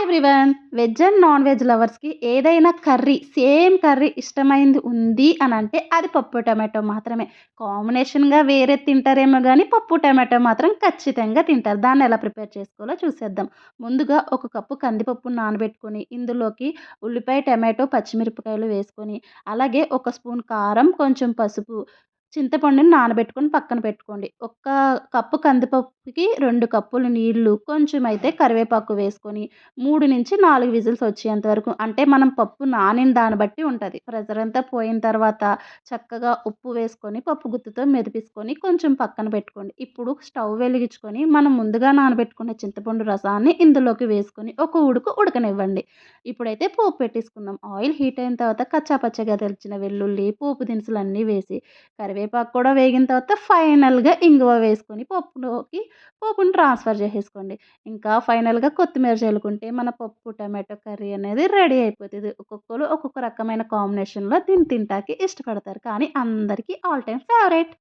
Everyone. Veg and non veg లవర్స్‌కి ఏదైనా curry, same curry ఇష్టమైంది ఉంది అనంటే అది పప్పు టమాటో మాత్రమే. కాంబినేషన్‌గా వేరేది తింటారేమో గానీ పప్పు టమాటో మాత్రం ఖచ్చితంగా తింటారు. దాన్నెలా ప్రిపేర్ చేసుకోవాలో చూసేద్దాం. ముందుగా ఒక కప్పు కందిపప్పును నానబెట్టుకొని, ఇందులోకి ఉల్లిపాయ, టమాటో, పచ్చిమిరపకాయలు వేసుకొని, అలాగే ఒక స్పూన్ కారం, కొంచెం పసుపు, చింతపండుని నానబెట్టుకొని పక్కన పెట్టుకోండి. ఒక్క కప్పు కందిపప్పుకి 2 కప్పులు నీళ్లు, కొంచెమైతే కరివేపాకు వేసుకొని 3-4 విజిల్స్ వచ్చేంత వరకు, అంటే మనం పప్పు నానిన దాన్ని బట్టి ఉంటది. ప్రెషర్ అంతా పోయిన తర్వాత చక్కగా ఉప్పు వేసుకొని పప్పు గుత్తితో మెదిపేసుకొని కొంచెం పక్కన పెట్టుకోండి. ఇప్పుడు స్టవ్ వెలిగించుకొని మనం ముందుగా నానబెట్టుకున్న చింతపండు రసాన్ని ఇందులోకి వేసుకొని ఒక ఉడుకు ఉడకనివ్వండి. ఇప్పుడైతే పోపు పెట్టేసుకుందాం. ఆయిల్ హీట్ అయిన తర్వాత కచ్చా పచ్చగా దంచిన వెల్లుల్లి, పోపు దినుసులన్నీ వేసి కరివేపాకు కూడా వేగిన తర్వాత ఫైనల్‌గా ఇంగువ వేసుకొని పోపుని ట్రాన్స్‌ఫర్ చేసేసుకోండి. ఇంకా ఫైనల్‌గా కొత్తిమీర చల్లుకుంటే మన పప్పు టమాటో కర్రీ అనేది రెడీ అయిపోతది. ఒక్కొక్కళ్ళు ఒక్కొక్క రకమైన కాంబినేషన్‌లో దీన్ని తింటానికి ఇష్టపడతారు. కానీ అందరికీ ఆల్ టైమ్ ఫేవరెట్.